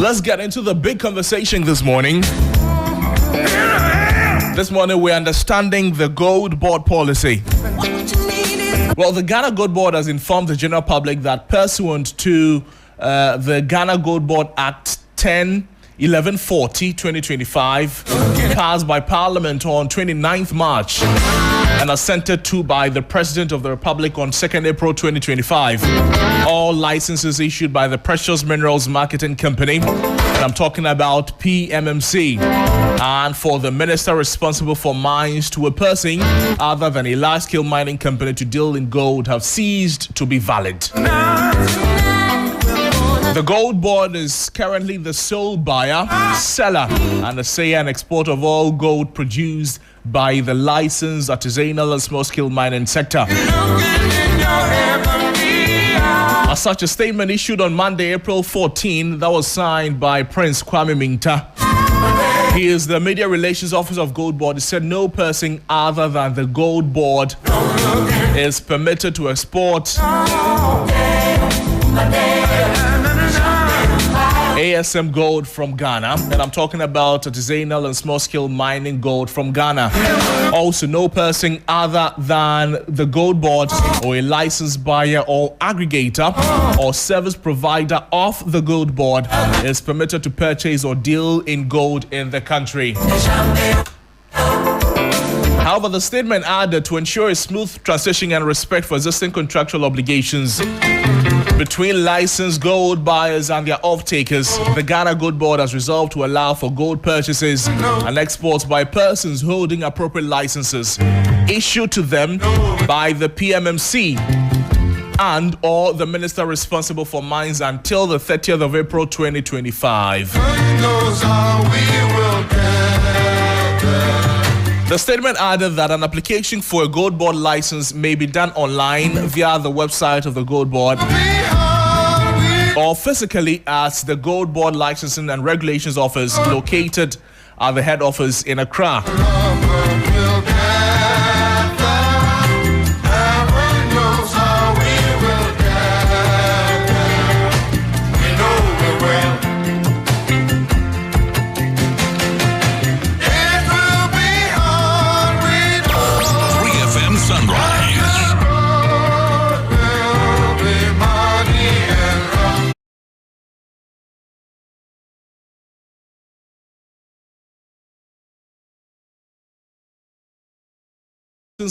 Let's get into the big conversation this morning. This morning we're understanding the GoldBod policy. Well, the Ghana GoldBod has informed the general public that pursuant to the Ghana GoldBod Act 1140/2025, passed by Parliament on 29th March and assented to by the President of the Republic on 2nd April 2025, all licenses issued by the Precious Minerals Marketing Company, and I'm talking about PMMC, and for the minister responsible for mines to a person other than a large-scale mining company to deal in gold have ceased to be valid. The GoldBod is currently the sole buyer, seller, and assayer and exporter of all gold produced by the licensed artisanal and small-scale mining sector. As such, a statement issued on Monday, April 14, that was signed by Prince Kwame Minta. He is the media relations officer of GoldBod. He said no person other than the GoldBod is permitted to export ASM gold from Ghana, and I'm talking about artisanal and small-scale mining gold from Ghana. Also, no person other than the GoldBod or a licensed buyer or aggregator or service provider of the GoldBod is permitted to purchase or deal in gold in the country. However, the statement added to ensure a smooth transition and respect for existing contractual obligations between licensed gold buyers and their off-takers, the Ghana GoldBod has resolved to allow for gold purchases and exports by persons holding appropriate licenses issued to them by the PMMC and or the minister responsible for mines until the 30th of April 2025. The statement added that an application for a GoldBod license may be done online via the website of the GoldBod or physically at the GoldBod Licensing and Regulations Office located at the head office in Accra.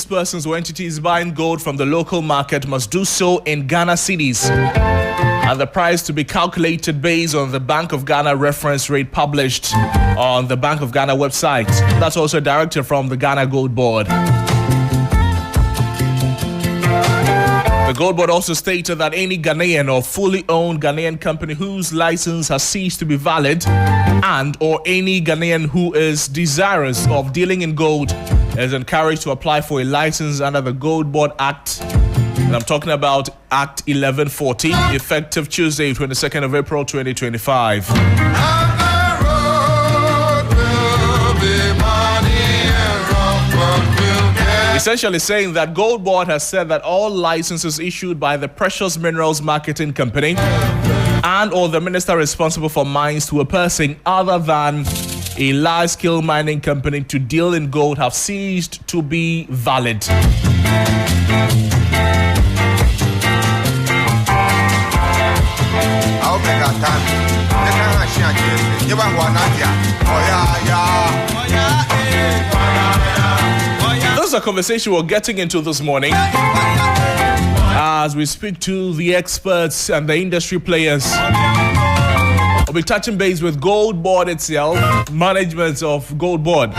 Persons or entities buying gold from the local market must do so in Ghana cedis, and the price to be calculated based on the Bank of Ghana reference rate published on the Bank of Ghana website. That's also directed from the Ghana GoldBod. The GoldBod also stated that any Ghanaian or fully owned Ghanaian company whose license has ceased to be valid and or any Ghanaian who is desirous of dealing in gold is encouraged to apply for a license under the GoldBod Act. And I'm talking about Act 1140, effective Tuesday, 22nd of April, 2025. Essentially saying that GoldBod has said that all licenses issued by the Precious Minerals Marketing Company and or the minister responsible for mines to a person other than a large-scale mining company to deal in gold have ceased to be valid. This is a conversation we're getting into this morning as we speak to the experts and the industry players. We'll be touching base with GoldBod itself, management of GoldBod,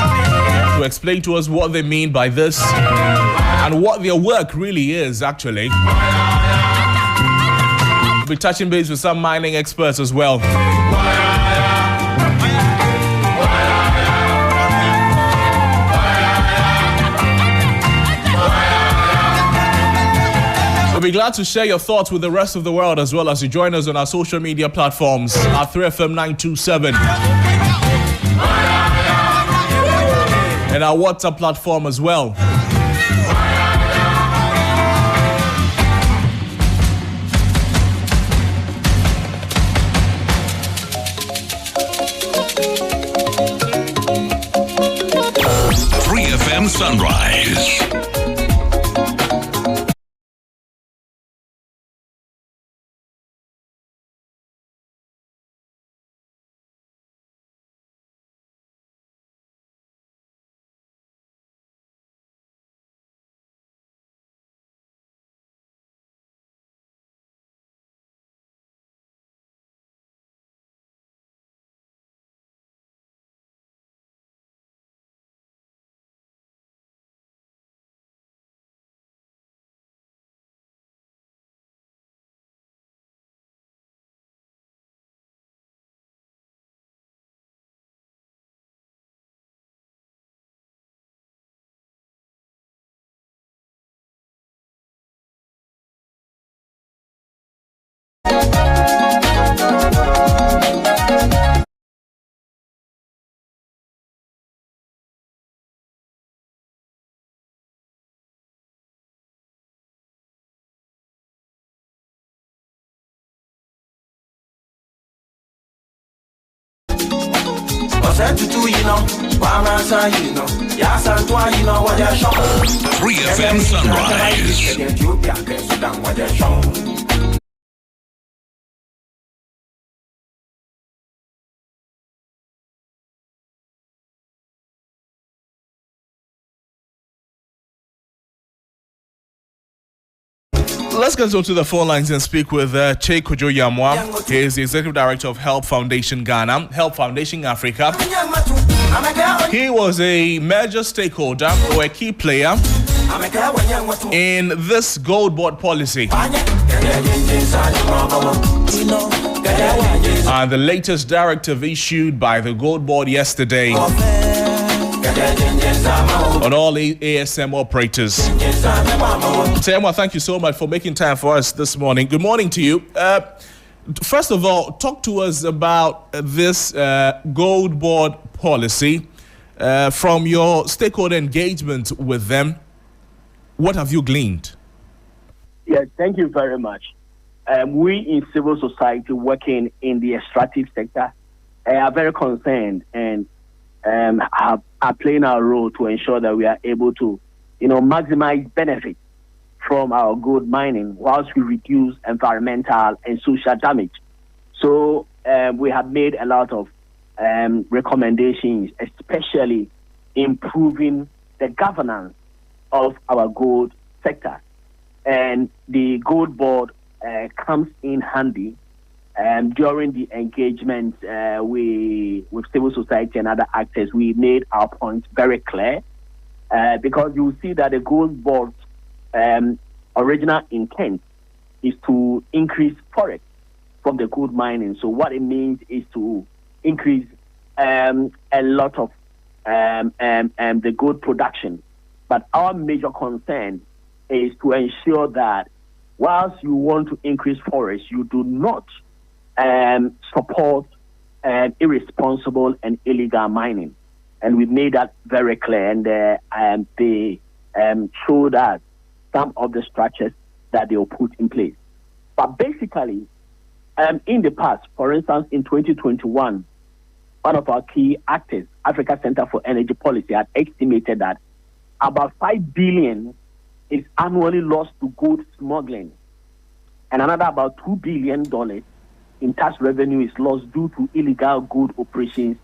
to explain to us what they mean by this and what their work really is, actually. We'll be touching base with some mining experts as well. We'll be glad to share your thoughts with the rest of the world as well as you join us on our social media platforms at 3FM927 and our WhatsApp platform as well. FM Sunrise. Free FM Sunrise. Let's go to the phone lines and speak with Che Kojo Yamwa. He is the Executive Director of Help Foundation Ghana, Help Foundation Africa. He was a major stakeholder or a key player in this GoldBod policy. And the latest directive issued by the GoldBod yesterday on all ASM operators. Temwa, thank you so much for making time for us this morning. Good morning to you. First of all, talk to us about this GoldBod policy. From your stakeholder engagement with them, what have you gleaned? Yes, thank you very much. We in civil society working in the extractive sector are very concerned and are playing our role to ensure that we are able to, maximize benefit from our gold mining whilst we reduce environmental and social damage. So we have made a lot of recommendations, especially improving the governance of our gold sector. And the GoldBod comes in handy during the engagement with civil society and other actors. We made our points very clear because you will see that the GoldBod original intent is to increase forest from the gold mining. So what it means is to increase a lot of the gold production. But our major concern is to ensure that whilst you want to increase forest, you do not support irresponsible and illegal mining. And we made that very clear. And they showed us some of the structures that they will put in place. But basically, in the past, for instance, in 2021, one of our key actors, Africa Center for Energy Policy, had estimated that about $5 billion is annually lost to gold smuggling, and another about $2 billion in tax revenue is lost due to illegal gold operations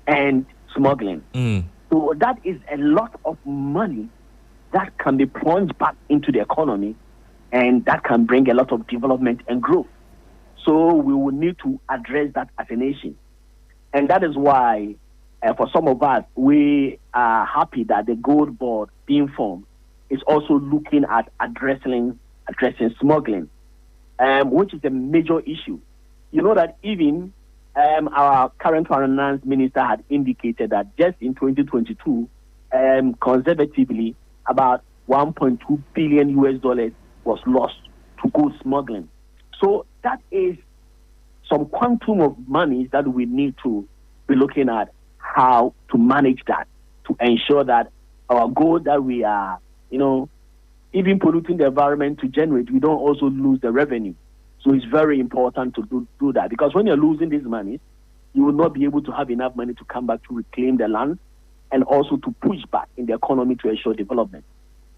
and smuggling. So that is a lot of money that can be plunged back into the economy, and that can bring a lot of development and growth. So we will need to address that as a nation. And that is why, for some of us, we are happy that the GoldBod being formed is also looking at addressing smuggling, which is a major issue. You know that even our current finance minister had indicated that just in 2022, conservatively, about $1.2 billion was lost to gold smuggling. So that is some quantum of money that we need to be looking at how to manage that, to ensure that our gold that we are, even polluting the environment to generate, we don't also lose the revenue. So it's very important to do that, because when you're losing these money, you will not be able to have enough money to come back to reclaim the land and also to push back in the economy to ensure development.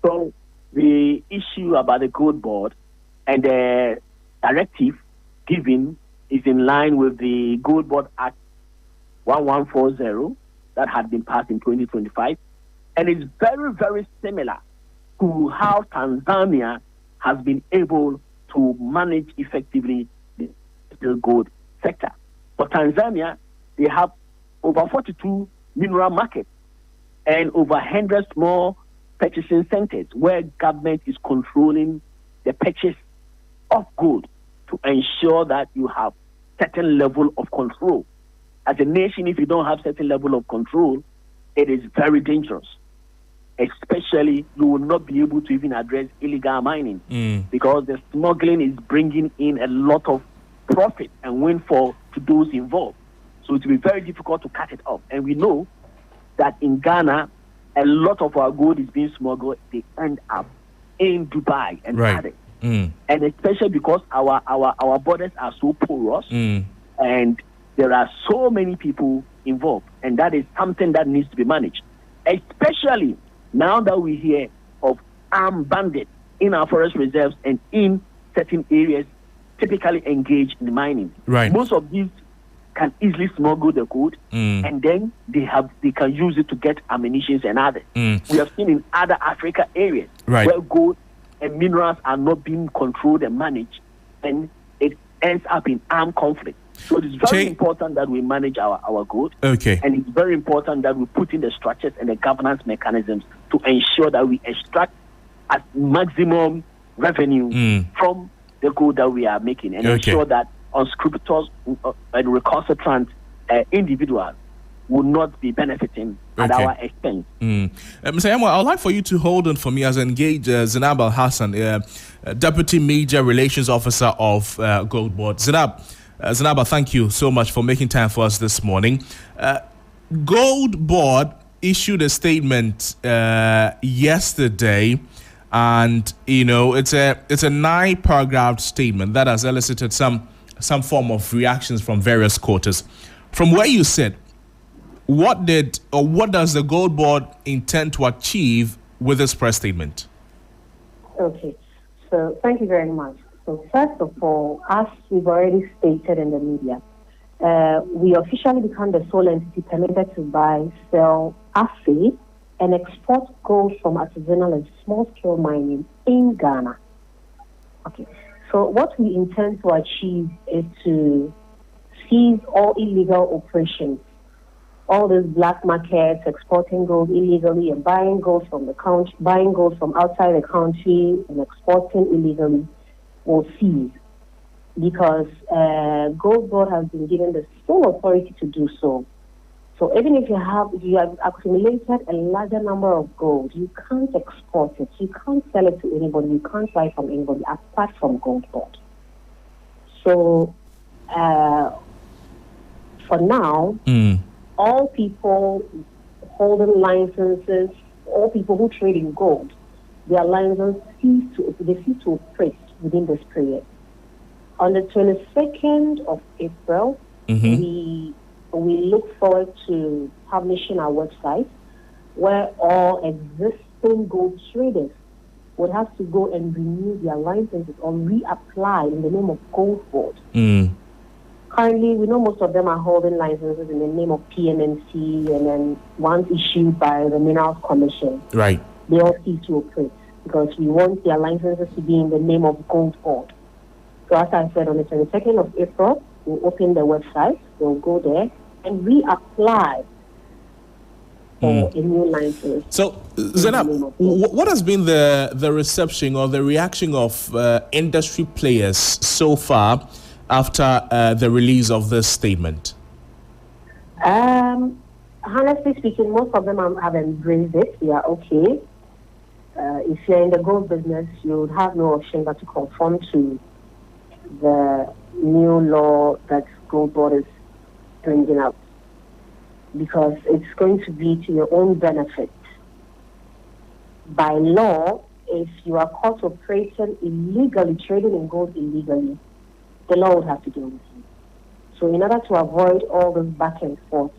So the issue about the GoldBod and the directive given is in line with the GoldBod Act 1140 that had been passed in 2025, and it's very, very similar to how Tanzania has been able to manage effectively the gold sector. For Tanzania, they have over 42 mineral markets and over 100 more purchasing centers where government is controlling the purchase of gold to ensure that you have certain level of control. As a nation, if you don't have certain level of control, it is very dangerous. Especially, you will not be able to even address illegal mining because the smuggling is bringing in a lot of profit and windfall to those involved. So it will be very difficult to cut it off. And we know that in Ghana, a lot of our gold is being smuggled. They end up in Dubai and others. And especially because our borders are so porous and there are so many people involved. And that is something that needs to be managed. Especially now that we hear of armed bandits in our forest reserves and in certain areas typically engaged in mining. Most of these can easily smuggle the gold and then they can use it to get ammunition and others. We have seen in other Africa areas where gold and minerals are not being controlled and managed, and it ends up in armed conflict. So it's very important that we manage our gold. And it's very important that we put in the structures and the governance mechanisms to ensure that we extract as maximum revenue from the gold that we are making and ensure that unscrupulous and recalcitrant individuals will not be benefiting at our expense. Mr. Yamwa, I would like for you to hold on for me as I engage Zainab Al-Hassan, Deputy Major Relations Officer of GoldBod. Zainab, thank you so much for making time for us this morning. GoldBod issued a statement yesterday, and it's a 9-paragraph statement that has elicited some form of reactions from various quarters. From where you sit, what does the GoldBod intend to achieve with this press statement? Okay, so thank you very much. So first of all, as we've already stated in the media, we officially become the sole entity permitted to buy, sell, assay, and export gold from artisanal and small-scale mining in Ghana. Okay, so what we intend to achieve is to seize all illegal operations, all these black markets, exporting gold illegally and buying gold from the country, buying gold from outside the country and exporting illegally, will cease, because GoldBod has been given the sole authority to do so. So even if you have accumulated a larger number of gold, you can't export it, you can't sell it to anybody, you can't buy from anybody apart from GoldBod. So for now, all people holding licenses, all people who trade in gold, their licenses cease to operate within this period. On the 22nd of April, we look forward to publishing our website where all existing gold traders would have to go and renew their licenses or reapply in the name of GoldBod. Currently, we know most of them are holding licenses in the name of PMNC and then ones issued by the Minerals Commission. They all cease to operate because we want their licenses to be in the name of GoldBod. So as I said, on the 22nd of April, we'll open the website, we'll go there and reapply for a new license. So, Zainab, what has been the reception or the reaction of industry players so far after the release of this statement? Honestly speaking, most of them have embraced it. They are okay. If you're in the gold business, you would have no option but to conform to the new law that GoldBod is bringing out, because it's going to be to your own benefit. By law, if you are caught operating illegally, trading in gold illegally, the law would have to deal with you. So in order to avoid all this back and forth,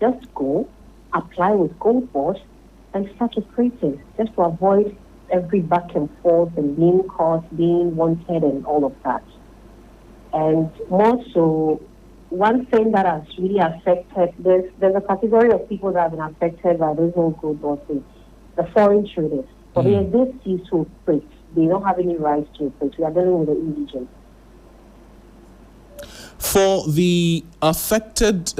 just go, apply with GoldBod and start operating, just to avoid every back and forth and being caught, being wanted, and all of that. And more so, one thing that has really affected, there's a category of people that have been affected by this whole GoldBod thing, the foreign traders. But they cease to operate. They don't have any rights to operate. We are dealing with the indigents. For the affected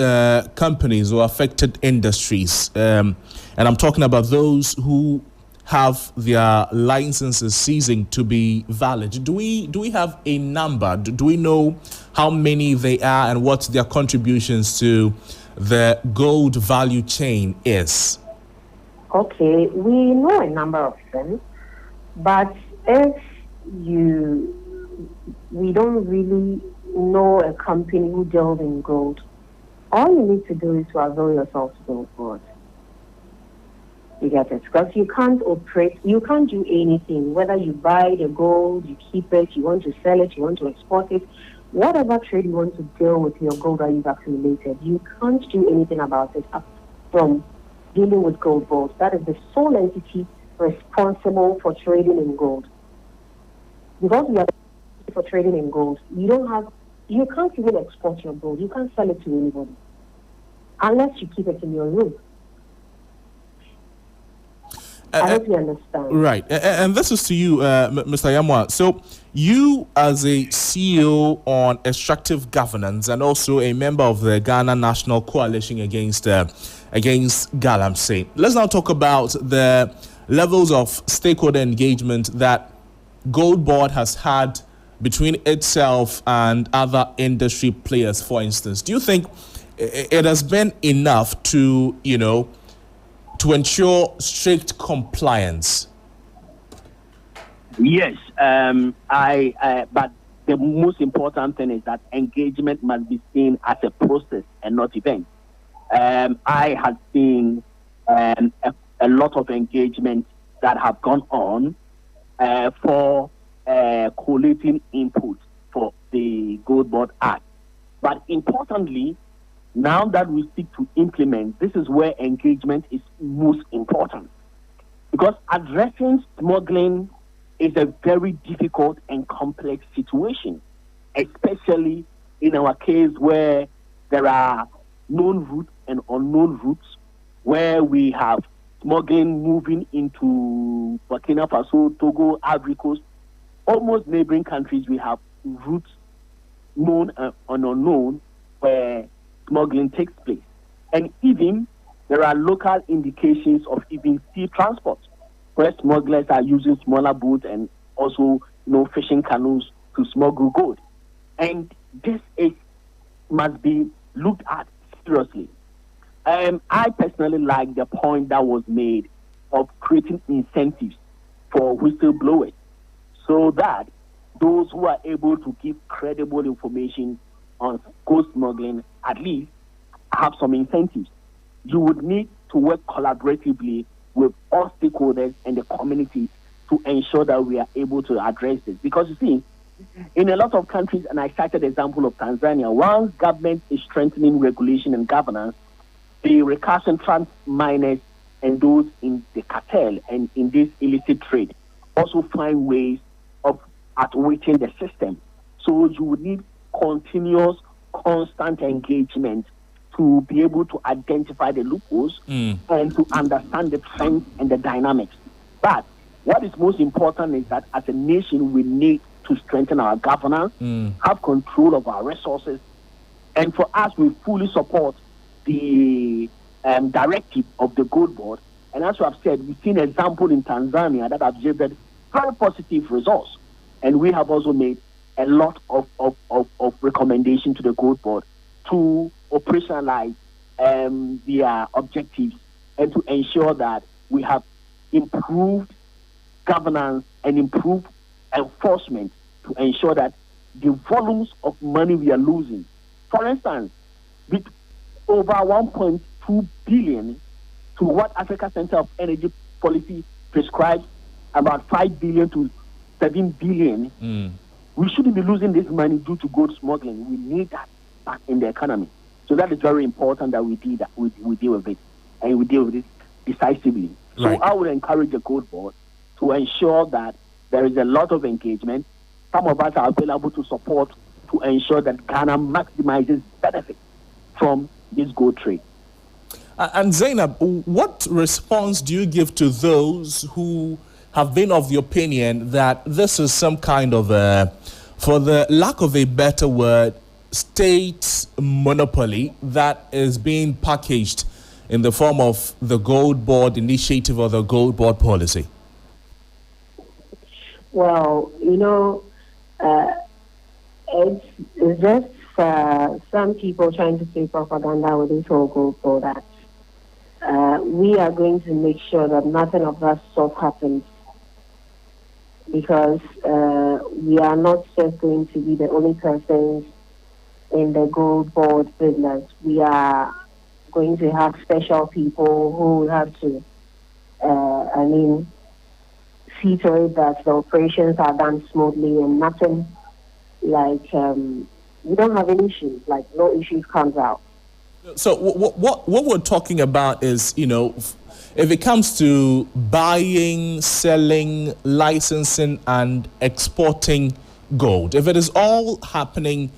companies or affected industries, and I'm talking about those who have their licenses ceasing to be valid, do we have a number? Do we know how many they are and what their contributions to the gold value chain is? Okay, we know a number of them, but if we don't really know a company who deals in gold, all you need to do is to avail yourself to GoldBod. You get it? Because you can't operate, you can't do anything, whether you buy the gold, you keep it, you want to sell it, you want to export it, whatever trade you want to deal with your gold that you've accumulated, you can't do anything about it up from dealing with GoldBod. That is the sole entity responsible for trading in gold. Because we are for trading in gold, you can't even export your gold. You can't sell it to anybody unless you keep it in your room. I hope you understand. Right. And this is to you, Mr. Yamwa. So you as a CEO on extractive governance and also a member of the Ghana National Coalition against Galamsey. Let's now talk about the levels of stakeholder engagement that GoldBod has had between itself and other industry players, for instance. Do you think it has been enough to ensure strict compliance? Yes, but the most important thing is that engagement must be seen as a process and not event. I have seen a lot of engagement that have gone on for collating input for the GoldBod Act. But importantly, now that we seek to implement, this is where engagement is most important. Because addressing smuggling is a very difficult and complex situation, especially in our case where there are known routes and unknown routes, where we have smuggling moving into Burkina Faso, Togo, Ivory Coast, almost neighboring countries. We have routes known and unknown where smuggling takes place. And even there are local indications of even sea transport, where smugglers are using smaller boats and also fishing canoes to smuggle gold. And this must be looked at seriously. I personally like the point that was made of creating incentives for whistleblowers, so that those who are able to give credible information on gold smuggling at least have some incentives. You would need to work collaboratively with all stakeholders and the community to ensure that we are able to address this. Because you see, in a lot of countries, and I cited the example of Tanzania, once government is strengthening regulation and governance, the recalcitrant miners and those in the cartel and in this illicit trade also find ways of outwitting the system. So you would need continuous, constant engagement to be able to identify the loopholes and to understand the trends and the dynamics. But what is most important is that as a nation, we need to strengthen our governance, have control of our resources, and for us, we fully support the directive of the GoldBod. And as we have said, we've seen an example in Tanzania that have yielded very positive results. And we have also made a lot of recommendations to the GoldBod to operationalize their objectives and to ensure that we have improved governance and improved enforcement to ensure that the volumes of money we are losing, for instance, with over 1.2 billion to what Africa Center of Energy Policy prescribes, about 5 billion to 7 billion, we shouldn't be losing this money due to gold smuggling. We need that back in the economy. So that is very important that we do that. We deal with it. and we deal with it decisively. So Right. I would encourage the GoldBod to ensure that there is a lot of engagement. Some of us are available to support to ensure that Ghana maximizes benefit from this gold trade. And Zainab, what response do you give to those who have been of the opinion that this is some kind of for the lack of a better word, state monopoly that is being packaged in the form of the GoldBod initiative or the GoldBod policy? Well, it's just some people trying to say propaganda with this whole GoldBod that we are going to make sure that nothing of that sort happens, because we are not just going to be the only persons in the GoldBod business. We are going to have special people who have to, see to it that the operations are done smoothly and nothing like we don't have any issues, like no issues comes out. So what we're talking about is, if it comes to buying, selling, licensing, and exporting gold, if it is all happening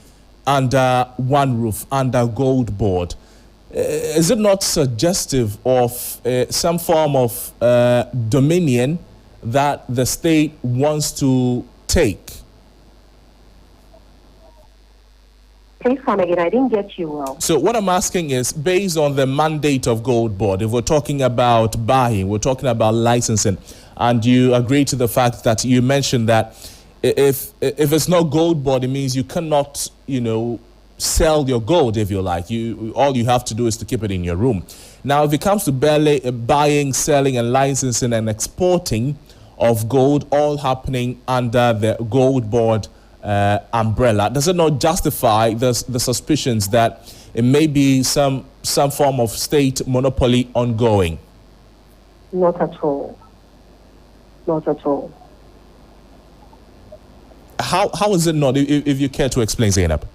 under one roof, under GoldBod, is it not suggestive of some form of dominion that the state wants to take? Please come again. I didn't get you well. So what I'm asking is, based on the mandate of GoldBod, if we're talking about buying, we're talking about licensing, and you agree to the fact that you mentioned that if it's not GoldBod, it means you cannot, sell your gold, if you like. All you have to do is to keep it in your room. Now, if it comes to buying, selling, and licensing and exporting of gold, all happening under the GoldBod umbrella, does it not justify the suspicions that it may be some form of state monopoly ongoing? Not at all. Not at all. How is it not, if you care to explain, Zainab?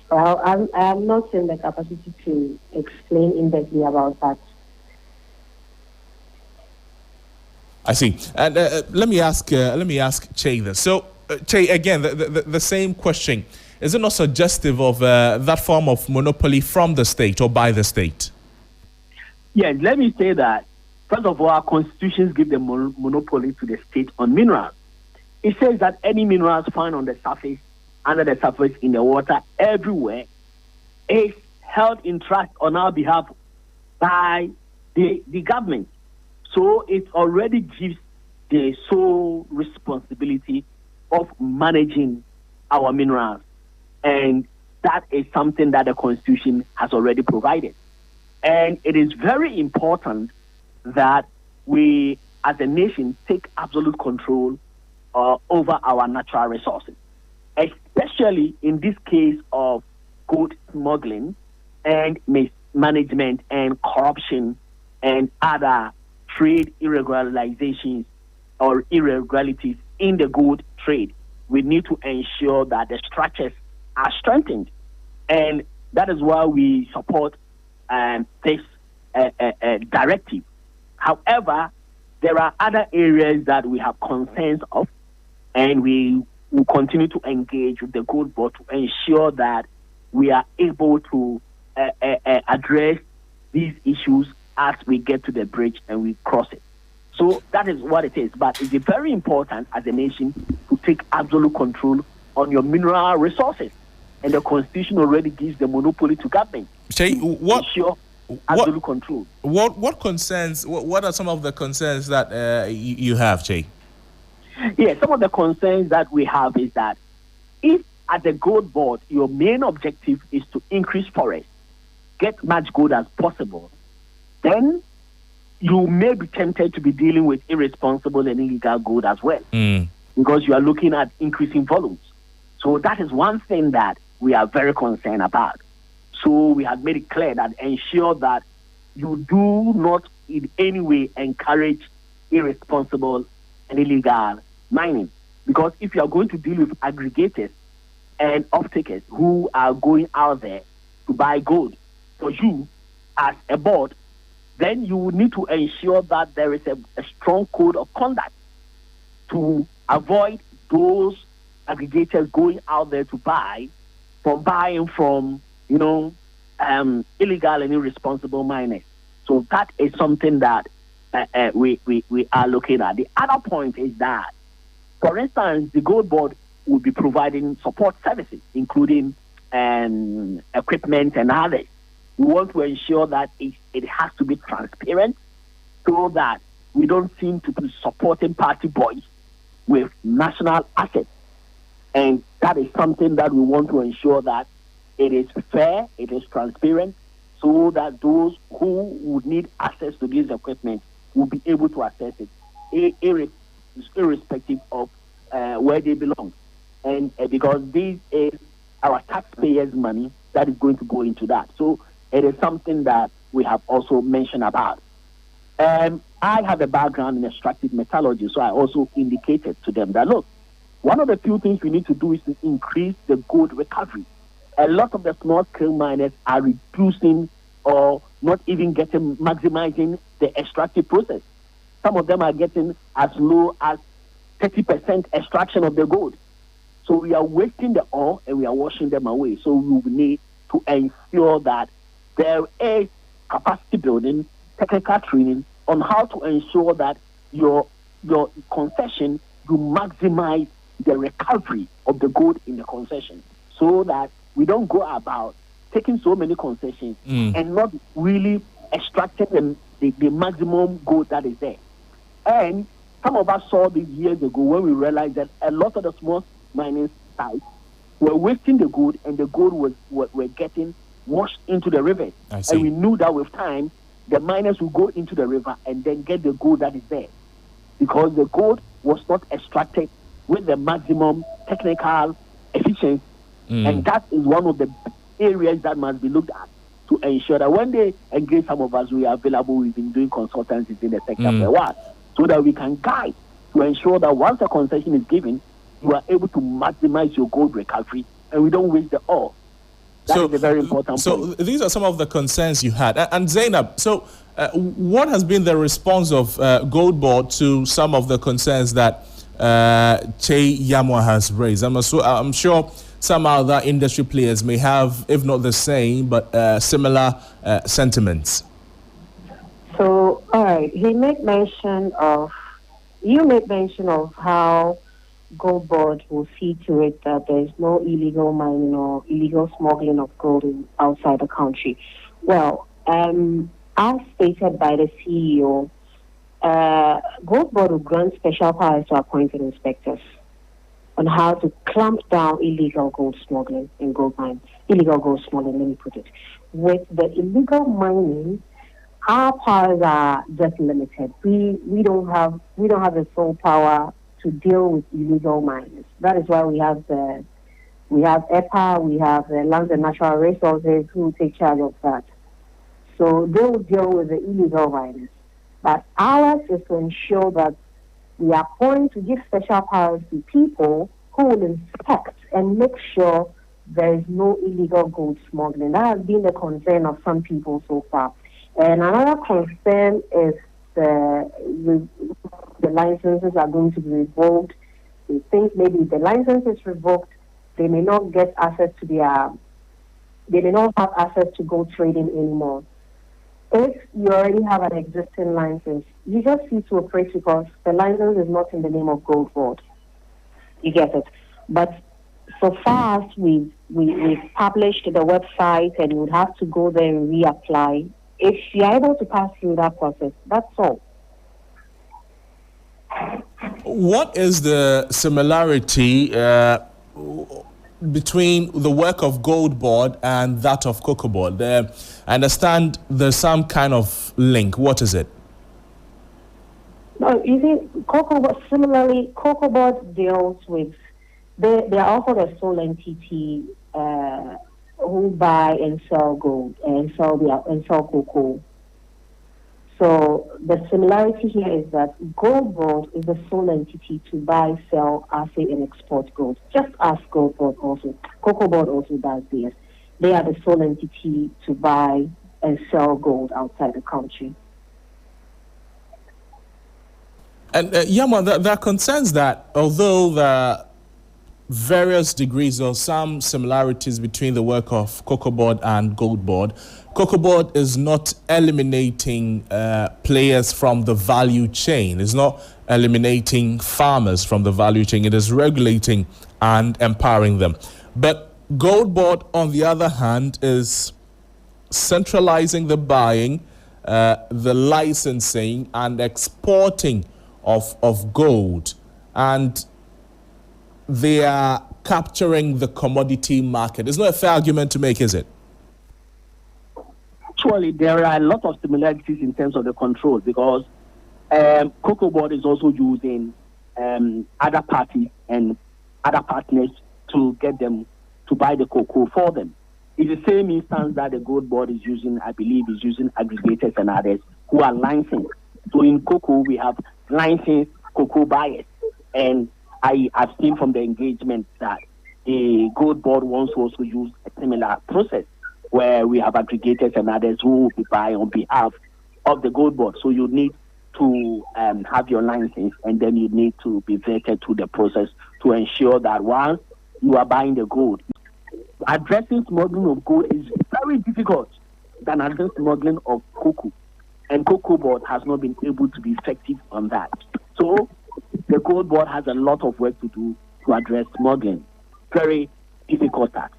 Well, I'm not in the capacity to explain in-depthly about that. I see. And let me ask Che this. So, Che, again, the same question. Is it not suggestive of that form of monopoly from the state or by the state? Yes, let me say that, first of all, our constitutions give the monopoly to the state on minerals. It says that any minerals found on the surface, under the surface, in the water, everywhere, is held in trust on our behalf by the government. So it already gives the sole responsibility of managing our minerals. And that is something that the Constitution has already provided. And it is very important that we, as a nation, take absolute control over our natural resources, especially in this case of gold smuggling and mismanagement and corruption and other trade irregularizations or irregularities in the gold trade. We need to ensure that the structures are strengthened. And that is why we support this directive. However, there are other areas that we have concerns of, and we will continue to engage with the GoldBod to ensure that we are able to address these issues as we get to the bridge and we cross it. So that is what it is. But it's very important as a nation to take absolute control on your mineral resources. And the Constitution already gives the monopoly to government. Che, absolute control. What concerns? What are some of the concerns that you have, Che? Yeah, some of the concerns that we have is that if at the GoldBod your main objective is to increase forest, get much gold as possible, then you may be tempted to be dealing with irresponsible and illegal gold as well, because you are looking at increasing volumes. So that is one thing that we are very concerned about. So we have made it clear that ensure that you do not in any way encourage irresponsible and illegal mining. Because if you are going to deal with aggregators and off-takers who are going out there to buy gold, for you, as a board, then you will need to ensure that there is a strong code of conduct to avoid those aggregators going out there to buying from, illegal and irresponsible miners. So that is something that we are looking at. The other point is that, for instance, the GoldBod will be providing support services, including equipment and others. We want to ensure that it has to be transparent so that we don't seem to be supporting party boys with national assets. And that is something that we want to ensure that it is fair, it is transparent, so that those who would need access to this equipment will be able to access it, irrespective of where they belong. And because this is our taxpayers' money that is going to go into that. So it is something that we have also mentioned about. I have a background in extractive metallurgy, so I also indicated to them that, look, one of the few things we need to do is to increase the gold recovery. A lot of the small-scale miners are reducing or not even maximizing the extractive process. Some of them are getting as low as 30% extraction of the gold. So we are wasting the ore and we are washing them away. So we will need to ensure that there is capacity building, technical training on how to ensure that your concession, you maximize the recovery of the gold in the concession, so that we don't go about taking so many concessions and not really extracting the maximum gold that is there. And some of us saw this years ago when we realized that a lot of the small mining sites were wasting the gold, and the gold were getting washed into the river. And we knew that with time, the miners would go into the river and then get the gold that is there, because the gold was not extracted with the maximum technical efficiency. And that is one of the areas that must be looked at to ensure that when they engage some of us, we are available. We've been doing consultancies in the sector for a while, so that we can guide to ensure that once a concession is given, you are able to maximize your gold recovery and we don't waste the ore. That is a very important point. So these are some of the concerns you had. And Zainab, so what has been the response of GoldBod to some of the concerns that Che Yamwa has raised? I'm sure some other industry players may have, if not the same, but similar sentiments. So, all right, you made mention of how GoldBod will see to it that there is no illegal mining or illegal smuggling of gold outside the country. Well, as stated by the CEO, GoldBod will grant special powers to appointed inspectors on how to clamp down illegal gold smuggling in gold mines. Illegal gold smuggling, let me put it. With the illegal mining, our powers are just limited. We don't have the sole power to deal with illegal miners. That is why we have EPA, we have the Lands and Natural Resources who take charge of that. So they will deal with the illegal miners. But ours is to ensure that we are going to give special powers to people who will inspect and make sure there is no illegal gold smuggling. That has been the concern of some people so far. And another concern is the licenses are going to be revoked. They think maybe if the license is revoked, they may not get access to they may not have access to gold trading anymore. If you already have an existing license, you just cease to operate because the license is not in the name of GoldBod. You get it? But so far as we've published the website and you would have to go there and reapply, if you're able to pass through that process, that's all. What is the similarity between the work of GoldBod and that of COCOBOD? I understand there's some kind of link. What is it? No, you see, COCOBOD deals with, they are also the sole entity who buy and sell gold and sell cocoa. So the similarity here is that GoldBod is the sole entity to buy, sell, assay, and export gold. Just as COCOBOD also does this. They are the sole entity to buy and sell gold outside the country. And Yama, there are concerns that although there are various degrees or some similarities between the work of GoldBod and GoldBod, GoldBod is not eliminating players from the value chain. It's not eliminating farmers from the value chain. It is regulating and empowering them. But GoldBod, on the other hand, is centralizing the buying, the licensing, and exporting of gold. And they are capturing the commodity market. It's not a fair argument to make, is it? Actually, there are a lot of similarities in terms of the control because GoldBod is also using other parties and other partners to get them to buy the cocoa for them. It's the same instance that the GoldBod is using, I believe, is using aggregators and others who are licensed. So in cocoa, we have licensed cocoa buyers. And I have seen from the engagement that the GoldBod wants to also use a similar process where we have aggregators and others who will be buying on behalf of the GoldBod. So you need to have your license, and then you need to be vetted through the process to ensure that once you are buying the gold, addressing smuggling of gold is very difficult than addressing smuggling of cocoa. And GoldBod has not been able to be effective on that. So the GoldBod has a lot of work to do to address smuggling. Very difficult task.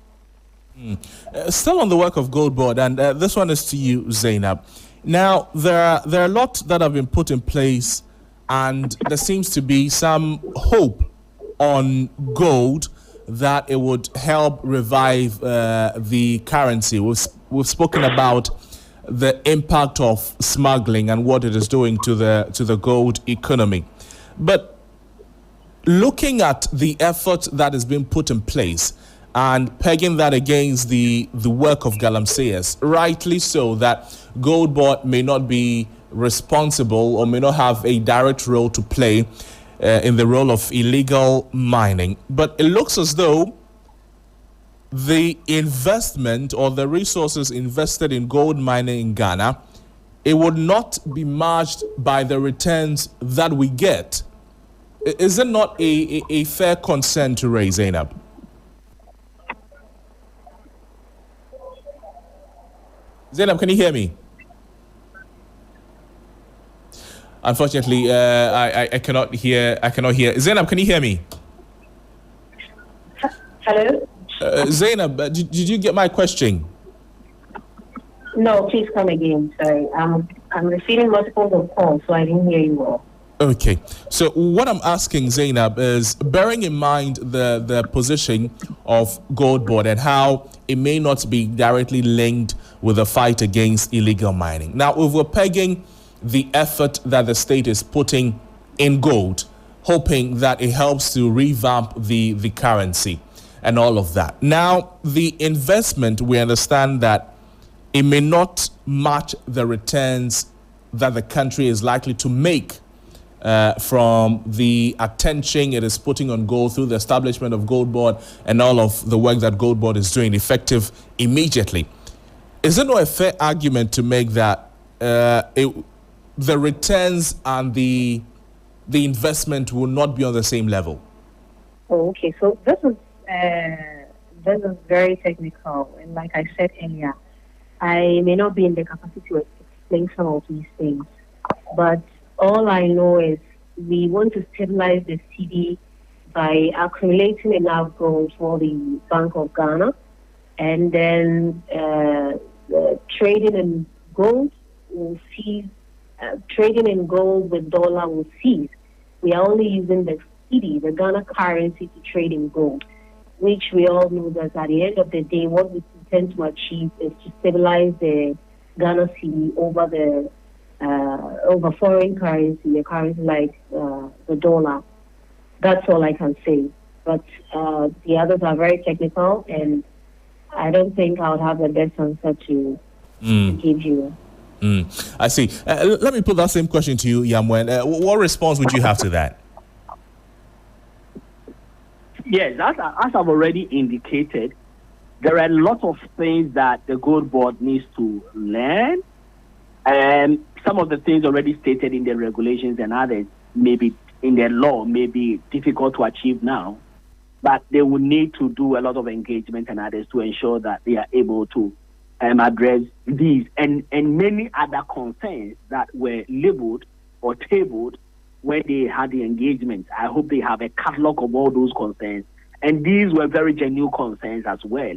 Still on the work of GoldBod, and this one is to you, Zainab. Now, there are a lot that have been put in place, and there seems to be some hope on gold that it would help revive the currency. We've spoken about the impact of smuggling and what it is doing to the gold economy. But looking at the effort that has been put in place and pegging that against the work of Galamsey's, rightly so, that GoldBod may not be responsible or may not have a direct role to play in the role of illegal mining. But it looks as though the investment or the resources invested in gold mining in Ghana, it would not be matched by the returns that we get. Is it not a fair concern to raise, Zainab? Zainab, can you hear me? Unfortunately, I cannot hear. Zainab, can you hear me? Hello? Zainab, did you get my question? No, please come again. Sorry. I'm receiving multiples of calls, so I didn't hear you all. Okay. So what I'm asking, Zainab, is bearing in mind the position of GoldBod and how it may not be directly linked with the fight against illegal mining. Now, if we're pegging the effort that the state is putting in gold, hoping that it helps to revamp the currency and all of that. Now, the investment, we understand that it may not match the returns that the country is likely to make from the attention it is putting on gold through the establishment of GoldBod and all of the work that GoldBod is doing effective immediately. Is it not a fair argument to make that the returns and the investment will not be on the same level? Oh, okay. So this is very technical, and like I said earlier, I may not be in the capacity to explain some of these things, but all I know is we want to stabilize the cedi by accumulating enough gold for the Bank of Ghana, and then trading in gold will cease. Trading in gold with dollar will cease. We are only using the cedi, the Ghana currency, to trade in gold, which we all know that at the end of the day, what we intend to achieve is to stabilize the Ghana cedi over foreign currency, a currency like the dollar. That's all I can say. But the others are very technical, and I don't think I would have the best answer to give you. I see. Let me put that same question to you, Yamwen. What response would you have to that? Yes, as I've already indicated, there are a lot of things that the GoldBod needs to learn of the things already stated in the regulations and others maybe in the law may be difficult to achieve now, but they will need to do a lot of engagement and others to ensure that they are able to address these and many other concerns that were labeled or tabled when they had the engagement. I hope they have a catalog of all those concerns, and these were very genuine concerns as well,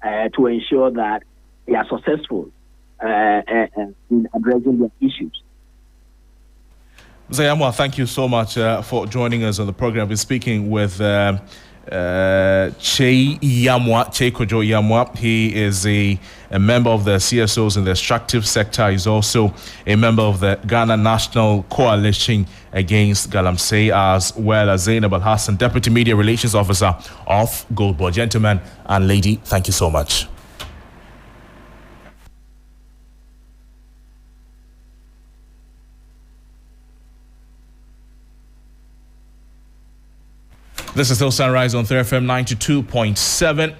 to ensure that they are successful in addressing their issues. Zayamwa, thank you so much for joining us on the program. We're speaking with Che Kojo Yamwa. He is a member of the CSOs in the extractive sector. He's also a member of the Ghana National Coalition Against Galamsey, as well as Zainab Al Hassan, Deputy Media Relations Officer of GoldBod. Gentlemen and lady, thank you so much. This is still Sunrise on 3FM 92.7.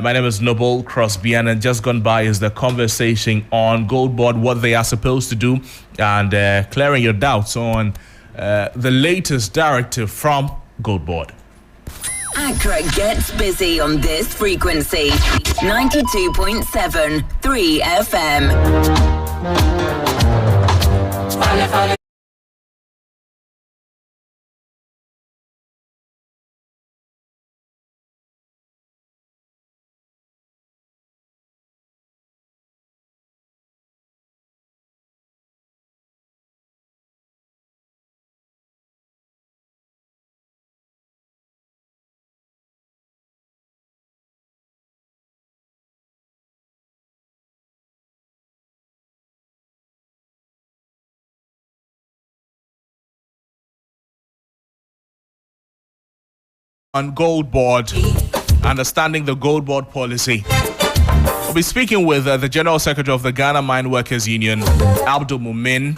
My name is Noble Crosby, and just gone by is the conversation on GoldBod, what they are supposed to do, and clearing your doubts on the latest directive from GoldBod. Accra gets busy on this frequency. 92.7 3FM. On GoldBod, understanding the GoldBod policy. We'll be speaking with the General Secretary of the Ghana Mine Workers Union, Abdul Mumin,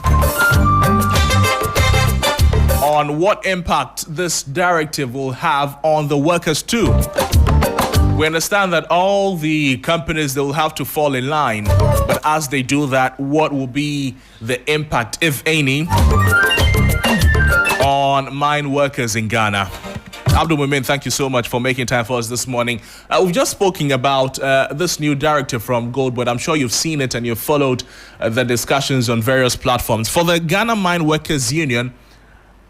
on what impact this directive will have on the workers too. We understand that all the companies, they will have to fall in line, but as they do that, what will be the impact, if any, on mine workers in Ghana? Abdul Mumin, thank you so much for making time for us this morning. We've just spoken about this new directive from GoldBod. I'm sure you've seen it and you've followed the discussions on various platforms. For the Ghana Mine Workers Union,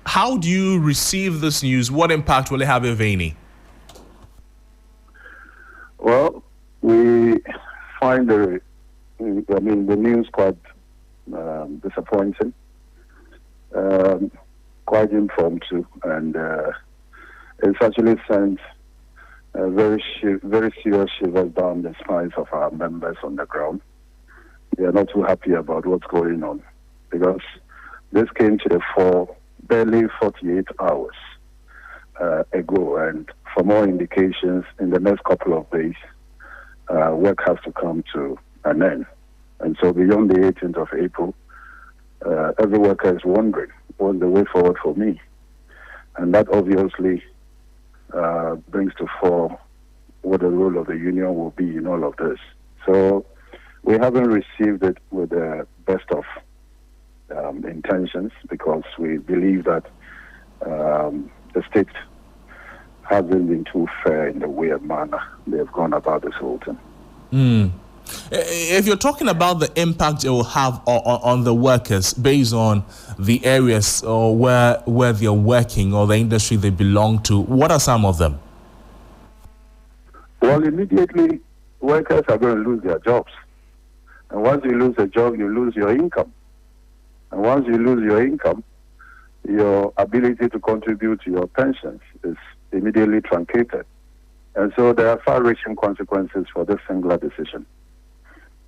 how do you receive this news? What impact will it have, if any? Well, we find the news quite disappointing, quite impromptu, and it's actually sent very serious shivers down the spines of our members on the ground. They are not too happy about what's going on, because this came to the fore barely 48 hours ago, and for more indications, in the next couple of days, work has to come to an end. And so beyond the 18th of April, every worker is wondering, what's the way forward for me? And that obviously brings to fore what the role of the union will be in all of this. So we haven't received it with the best of intentions, because we believe that the state hasn't been too fair in the way and manner they've gone about this whole thing. If you're talking about the impact it will have on the workers based on the areas or where they're working or the industry they belong to, what are some of them? Well, immediately, workers are going to lose their jobs. And once you lose a job, you lose your income. And once you lose your income, your ability to contribute to your pensions is immediately truncated. And so there are far-reaching consequences for this singular decision.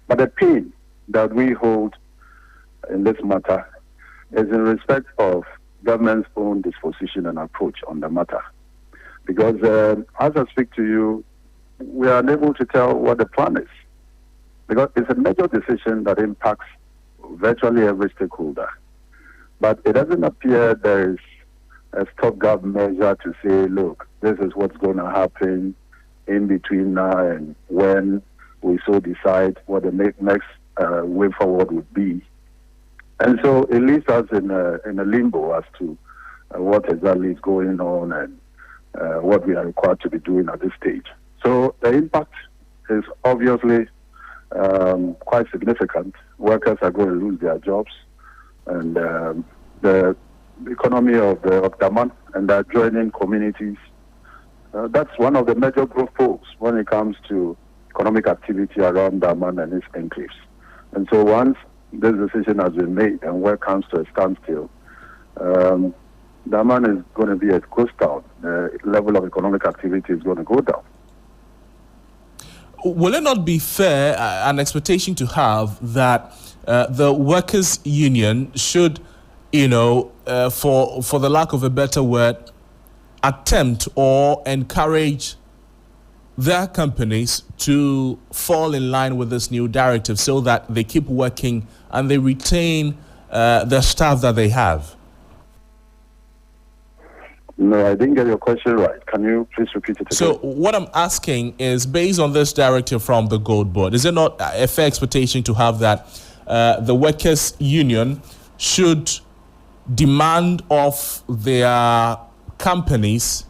But the pain that we hold in this matter is in respect of government's own disposition and approach on the matter. Because as I speak to you, we are unable to tell what the plan is. Because it's a major decision that impacts virtually every stakeholder. But it doesn't appear there is a stopgap measure to say, look, this is what's going to happen in between now and when we so decide what the next way forward would be. And so it leaves us in a limbo as to what exactly is going on and what we are required to be doing at this stage. So the impact is obviously quite significant. Workers are going to lose their jobs, and the economy of Daman and the adjoining communities, that's one of the major growth poles when it comes to economic activity around Daman and its enclaves. And so once this decision has been made and work comes to a standstill, Daman is going to be a ghost town. The level of economic activity is going to go down. Will it not be fair, an expectation to have that the workers' union should, for the lack of a better word, attempt or encourage their companies to fall in line with this new directive so that they keep working and they retain the staff that they have? No, I didn't get your question right. Can you please repeat it again? So what I'm asking is, based on this directive from the GoldBod, is it not a fair expectation to have that the workers' union should demand of their companies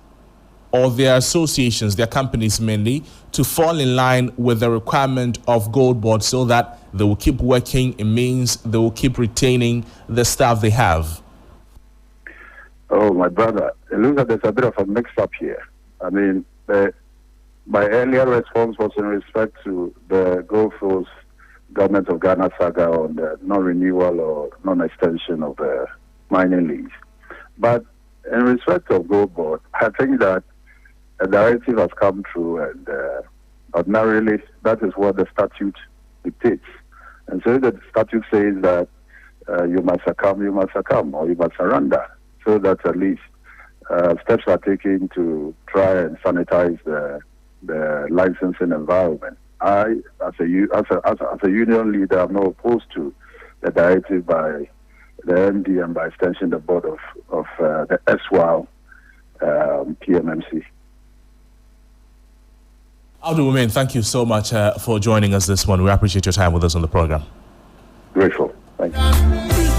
or their associations, their companies mainly, to fall in line with the requirement of GoldBod so that they will keep working? It means they will keep retaining the staff they have. Oh, my brother, it looks like there's a bit of a mix-up here. I mean, my earlier response was in respect to the Gulf Coast Government of Ghana saga on the non-renewal or non-extension of the mining lease. But in respect of GoldBod, I think that a directive has come through, and ordinarily that is what the statute dictates. And so the statute says that you must succumb, or you must surrender, so that at least steps are taken to try and sanitize the licensing environment. I, as a union leader, am not opposed to the directive by the MD and by extension the board of the SWAL PMMC. Abdul Women, thank you so much for joining us this morning. We appreciate your time with us on the program. Grateful. Thank you.